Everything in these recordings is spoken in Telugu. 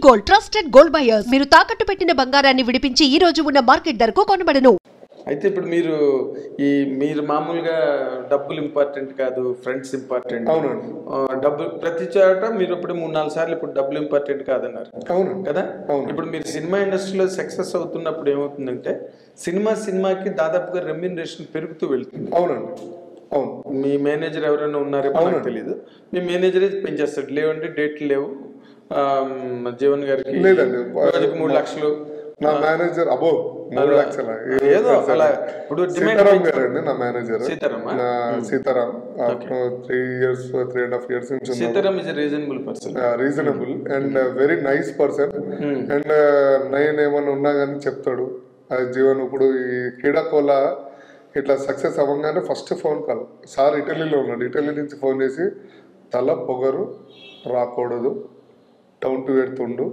గోల్డ్ ట్రస్టెడ్ గోల్డ్ బయర్స్ మీరు తాకట్టు పెట్టిన బంగారాన్ని విడిపించి ఈ రోజు ఉన్న మార్కెట్ ధరకు కొనబడను. అయితే ఇప్పుడు మీరు మామూలుగా డబ్బులు ఇంపార్టెంట్ కాదు, ఫ్రెండ్స్ ఇంపార్టెంట్. అవునండి. డబ్బులు ప్రతి చోట మీరు ఇప్పుడు 3-4 సార్లు ఇప్పుడు డబ్బులు ఇంపార్టెంట్ కాదన్నారు. అవును కదా. అవును. ఇప్పుడు మీరు సినిమా ఇండస్ట్రీలో సక్సెస్ అవుతున్నప్పుడు ఏమవుతుందంటే సినిమాకి దాదాపుగా రెమ్యూనరేషన్ పెరుగుతూ వెళ్తుంది. అవునండి. అవును. మీ మేనేజర్ ఎవరైనా ఉన్నారేమో నాకు తెలియదు. మీ మేనేజరే పెంచేస్తాడు. లేవంటే డేట్లు లేవు జీవన్ గారికి లేదండి, రోజుకి 3 లక్షలు. నా మేనేజర్ అబో 3 లక్షల ఏదో అలా ఇప్పుడు సీతారాం గారండి నా మేనేజర్. సీతారాం 3 years 3.5 years నుంచి Sitaram is reasonable person, reasonable and very nice person. And నేను ఏమన్నా ఉన్నా కానీ చెప్తాడు. జీవన్ ఇప్పుడు ఈ క్రీడాకోల ఇట్లా సక్సెస్ అవ్వగానే ఫస్ట్ ఫోన్ కాల్, సార్ ఇటలీలో ఉన్నాడు, ఇటలీ నుంచి ఫోన్ చేసి తల పొగరు రాకూడదు, డౌన్ టు ఎర్త్ ఉండు,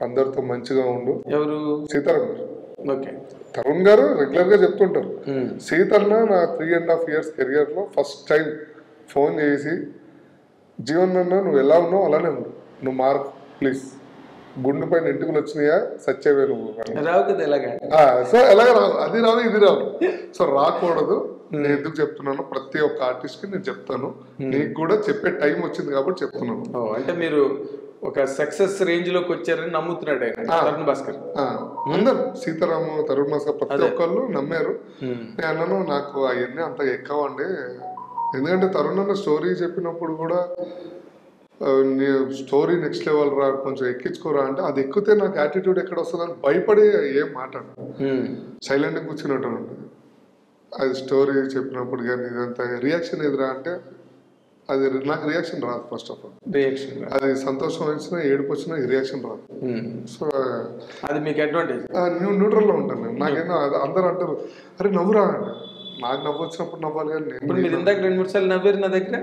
అందరితో మంచిగా ఉండు. ఎవరు? సీతారాం గారు. ఓకే. తరుణ్ గారు రెగ్యులర్ గా చెప్తుంటారు. సీతన్న నా 3.5 years కెరియర్ లో ఫస్ట్ టైం ఫోన్ చేసి జీవన్ అన్న నువ్వు ఎలా ఉన్నావు అలానే ఉండు, నువ్వు మార్క్ ప్లీజ్, గుండె పైన ఎంటుకలు వచ్చినాయా సచ్చేవే నువ్వు రావు కదా ఎలాగా. సో ఎలాగ రావు, అది రావు ఇది రావు. సో రాకూడదు. నేను ఎందుకు చెప్తున్నాను, ప్రతి ఒక్క ఆర్టిస్ట్ కి నేను చెప్తాను, నీకు కూడా చెప్పే టైం వచ్చింది కాబట్టి చెప్తున్నాను. అంటే మీరు ఒక సక్సెస్ రేంజ్ లోకి వచ్చారని నమ్ముతున్నాడు ఆయన తరుణ్ భాస్కర్. అందరు సీతారాము తరుణ్ భాస్కర్ ప్రతి ఒక్కళ్ళు నమ్మారు. నేను అన్నాను నాకు అవన్నీ అంత ఎక్కువండి, ఎందుకంటే తరుణ్ అన్న స్టోరీ చెప్పినప్పుడు కూడా స్టోరీ నెక్స్ట్ లెవెల్ రా, కొంచెం ఎక్కించుకోరా అంటే అది ఎక్కితే నాకు యాటిట్యూడ్ ఎక్కడ వస్తుందని భయపడి ఏం మాట్లాడు, సైలెంట్గా కూర్చున్నట్టు ఉంటుంది. అది స్టోరీ చెప్పినప్పుడు కానీ ఇదంతా రియాక్షన్ ఎదురా అంటే అది నాకు రియాక్షన్ రాదు. ఫస్ట్ ఆఫ్ ఆల్ రియాక్షన్ అది సంతోషం వచ్చినా ఏడుపు వచ్చినా రియాక్షన్ రాదు. సో అది మీకు అడ్వాంటేజ్. న్యూట్రల్ లో ఉంటాను నేను. నాకేమో అందరూ అంటారు అరే నవ్వురా అంటే, నాకు నవ్వు వచ్చినప్పుడు నవ్వాలి కానీ మీరు ఇందాక 2-3 సార్లు నవ్వారు నా దగ్గర,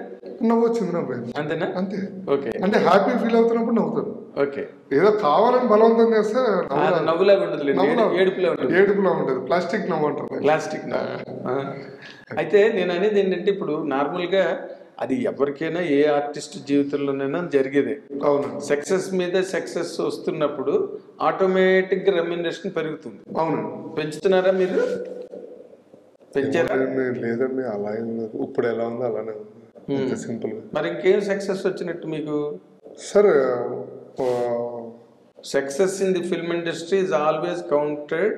నవ్వు వచ్చింది నవ్వేది అంతేనా? అంతే. ఓకే. అంటే హ్యాపీ ఫీల్ అవుతున్నప్పుడు నవ్వుతాను. ఓకే. ఏదో కావాలని బలవంతం చేస్తే నవ్వులా ఉండదు, ఏడుపులా ఉంటుంది. ప్లాస్టిక్ నవ్వు అంటారు, ప్లాస్టిక్. అయితే నేను అనేది ఏంటంటే ఇప్పుడు నార్మల్ గా అది ఎవరికైనా ఏ ఆర్టిస్ట్ జీవితంలోనైనా జరిగేదే. అవును. సక్సెస్ మీద సక్సెస్ వస్తున్నప్పుడు ఆటోమేటిక్ గా రెమ్యూనరేషన్ పెరుగుతుంది. అవును. పెంచుతున్నారా మీరు? పెంచారా? లేదండి, అలా ఇప్పుడు ఎలా ఉందో అలానే ఉంది, సింపుల్ గా. మరి ఇంకేం సక్సెస్ వచ్చినట్టు మీకు? Sir success in the film industry is always counted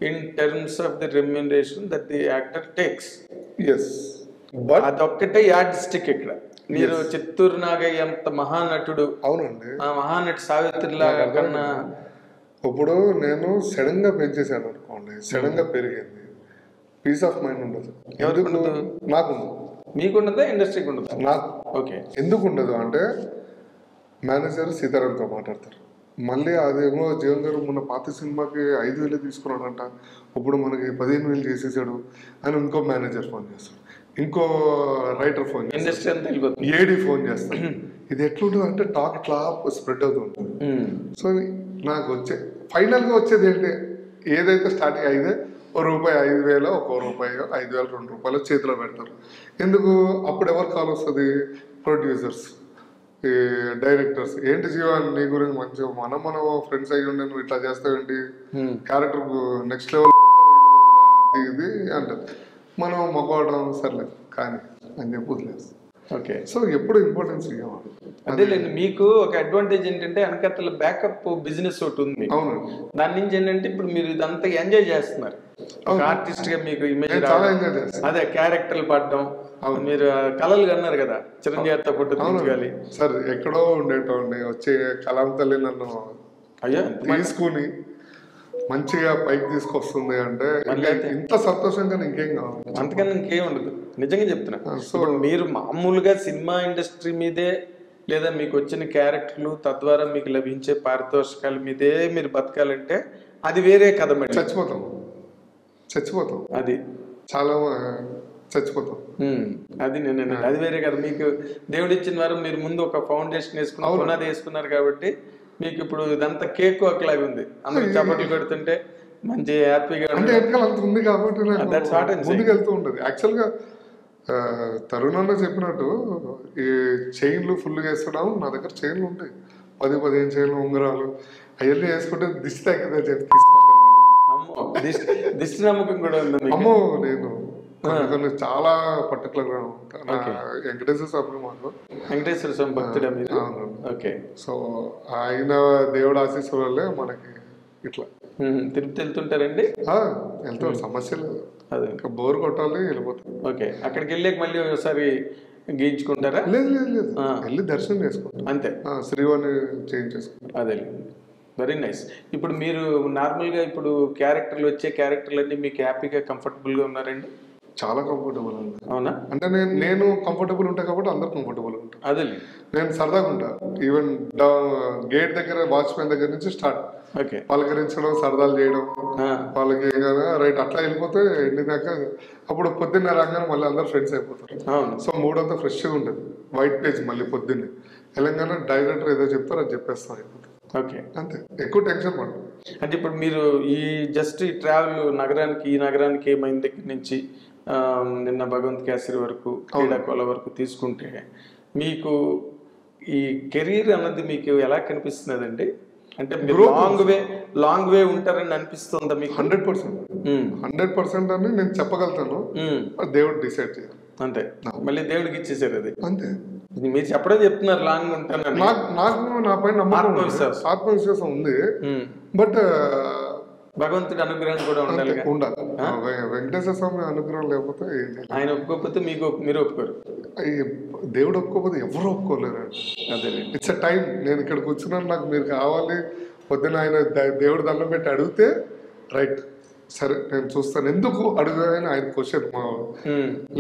in terms of the remuneration that the actor takes. Yes. But అదొక్కటే యాడ్ స్టిక్ ఇక్కడ. మీరు చిత్తూరు నాగయ్య ఎంత మహానటుడు. అవునండి. ఆ మహానటి సావిత్రిలా కన్నా ఇప్పుడు నేను సడన్ గా పెంచేసాను అనుకోండి, సడన్ గా పెరిగింది, పీస్ ఆఫ్ మైండ్ ఉండదు. నాకు మీకుండదా, ఇండస్ట్రీకి ఉండదు? నాకు. ఓకే. ఎందుకు ఉండదు అంటే మేనేజర్ సీతారాంతో మాట్లాడతారు, మళ్ళీ అదేమో జీవన్ గారు మొన్న పాత సినిమాకి 5,000 తీసుకున్నాడంట, ఇప్పుడు మనకి 15,000 చేసేసాడు అని ఇంకో మేనేజర్ ఫోన్ చేస్తాడు, ఇంకో రైటర్ ఫోన్ చేస్తాడు, ఏడీ ఫోన్ చేస్తాడు. ఇది ఎట్లుంటుంది అంటే టాక్ ఇట్లా స్ప్రెడ్ అవుతూ ఉంటుంది. సో నాకు ఫైనల్గా వచ్చేది ఏంటి, ఏదైతే స్టార్టింగ్ అయితే ₹1 5,000, ₹1 5,000, ₹2 చేతిలో పెడతారు. ఎందుకు? అప్పుడు ఎవరు కాల్ వస్తుంది? ప్రొడ్యూసర్స్, ఈ డైరెక్టర్స్. ఏంటి జీవన్ నీ గురించి మంచిగా మనం ఫ్రెండ్స్ అయ్యి ఉండే నువ్వు ఇట్లా చేస్తావేంటి, క్యారెక్టర్ నెక్స్ట్ లెవెల్ ఇది అంటారు. మనం మొగ్గవడం సర్లేదు కానీ అని చెప్పి వదిలేస్తాం. ఓకే. సో ఎప్పుడు ఇంపార్టెన్స్ ఇవ్వాలి. అదేలేండి. మీకు ఒక అడ్వాంటేజ్ ఏంటంటే వెనకతల బ్యాకప్ బిజినెస్ ఒకటి ఉంది. అవును. దాని నుంచి ఏంటంటే ఇప్పుడు మీరు ఇదంతా ఎంజాయ్ చేస్తున్నారు. ఒక ఆర్టిస్ట్ గా మీకు ఇమేజ్ అదే క్యారెక్టర్లు పడడం, మీరు కళలు కన్నారు కదా చిరంజీవితో పుట్టుకోవాలి. సార్ ఎక్కడో ఉండేటోండి, వచ్చే కళాం తల్లి నన్ను అయ్యో తీసుకుని మంచిగా పైకి తీసుకొస్తుంది అంటే ఇంత సంతోషంగా ఇంకేం కావాలి, అంతకన్నా ఇంకేం ఉండదు. నిజంగా చెప్తున్నా. సో మీరు మామూలుగా సినిమా ఇండస్ట్రీ మీదే లేదా మీకు వచ్చిన క్యారెక్టర్లు తద్వారా మీకు లభించే పారితోషికాల మీదే మీరు బతకాలంటే అది వేరే కథ. చచ్చిపోతాం అది చాలా చచ్చిపోతాం. అది అది వేరే కదా. మీకు దేవుడు ఇచ్చిన వారు మీరు ముందు ఒక ఫౌండేషన్ వేసుకున్నారు, పునాది వేసుకున్నారు కాబట్టి మీకు ఇప్పుడు ఇదంతా కేక్ ఒకలాగా ఉంది. అందరూ చప్పట్లు కొడుతుంటే మంచి హ్యాపీగా అంటే వెనకాల అంత ఉంది కాబట్టి ముందుకు వెళ్తూ ఉంటుంది. యాక్చువల్గా తరుణ్ అన్న చెప్పినట్టు ఈ చైన్లు ఫుల్గా వేస్తున్నాము, నా దగ్గర చైన్లు ఉంటాయి, 10-15 చైన్లు ఉంగరాలు అవన్నీ వేసుకుంటే దిష్టి తగ్గిందని చెప్పి తీసుకుంటాను. అమ్మో, దిష్టి నమ్మకం కూడా ఉంది మీకు? అమ్మో, నేను కొన్ని చాలా పర్టికులర్ గా ఉంటాను. నా వెంకటేశ్వర స్వామి మాకు వెంకటేశ్వర స్వామి భక్తుడా మీరు? ఓకే. సో ఆయన దేవుడు ఆశీస్సుల వల్లే మనకి ఇట్లా తిరుపతి వెళ్తుంటారండి? వెళ్తాం, సమస్య లేదు. అదే, ఇంకా బోర్ కొట్టాలి, వెళ్ళిపోతాం. ఓకే. అక్కడికి వెళ్ళాక మళ్ళీ ఒకసారి గీయించుకుంటారా? లేదు లేదు లేదు, వెళ్ళి దర్శనం చేసుకుంటాం అంతే, శ్రీవాణి చేంజ్ చేసుకుంటాం. అదే, వెరీ నైస్. ఇప్పుడు మీరు నార్మల్గా ఇప్పుడు క్యారెక్టర్లు వచ్చే క్యారెక్టర్లన్నీ మీకు హ్యాపీగా కంఫర్టబుల్గా ఉన్నారండి? చాలా కంఫర్టబుల్ అండి. అవునా? అంటే నేను కంఫర్టబుల్ ఉంటా కాబట్టి అందరు కంఫర్టబుల్ ఉంటారు. అదే, నేను సరదాగా ఉంటా. ఈవెన్ గేట్ దగ్గర వాచ్మెన్ దగ్గర నుంచి స్టార్ట్, ఓకే, పలకరించడం, సరదాలు చేయడం, వాళ్ళకి రైట్ అట్లా వెళ్ళిపోతే ఎండినాక అప్పుడు పొద్దున్న రాగానే మళ్ళీ అందరు ఫ్రెండ్స్ అయిపోతారు. సో మూడ్ అంతా ఫ్రెష్గా ఉంటుంది. వైట్ పేజ్ మళ్ళీ పొద్దున్నే తెలంగాణ డైరెక్టర్ ఏదో చెప్తారో అది చెప్పేస్తాం, అయిపోతుంది. ఓకే, అంతే, ఎక్కువ టెన్షన్ పడదు. అంటే ఇప్పుడు మీరు ఈ జస్ట్ ఈ ట్రావెల్ ఈ నగరానికి ఏమైంది దగ్గర నుంచి నిన్న భగవంత్ కేసరి వరకు, క్రీడాకోల వరకు తీసుకుంటే మీకు ఈ కెరీర్ అన్నది మీకు ఎలా కనిపిస్తున్నదండి? అంటే మీరు లాంగ్ వే ఉంటారని అనిపిస్తుందా మీకు? 100% అని నేను చెప్పగలుగుతాను. దేవుడు డిసైడ్ చేయాలి అంతే. మళ్ళీ దేవుడికి ఇచ్చేసారు అది. అంతే, మీరు చెప్పడం చెప్తున్నారు లాంగ్ ఉంటానని. నాకు నా పైన ఆత్మవిశ్వాసం ఉంది. బట్ భగవంతుడి అనుగ్రహం కూడా ఉండాలి. వెంకటేశ్వర స్వామి అనుగ్రహం లేకపోతే ఆయన ఒప్పుకోకపోతే మీరు ఒప్పుకోరు. దేవుడు ఒప్పుకోకపోతే ఎవరు ఒప్పుకోలేరు. అదే, ఇట్స్ అ టైం. నేను ఇక్కడ కూర్చున్నాను, నాకు మీరు కావాలి, పొద్దున ఆయన దేవుడు దండం పెట్టి అడిగితే రైట్, సరే నేను చూస్తాను. ఎందుకు అడుగుని ఆయన క్వశ్చన్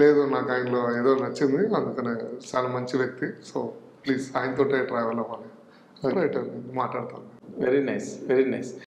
లేదు, నాకు ఆయనలో ఏదో నచ్చింది, అందుకనే చాలా మంచి వ్యక్తి, సో ప్లీజ్ ఆయనతో ట్రావెల్ అవ్వాలి, రైట్ అని మాట్లాడతాను. Very nice, very nice.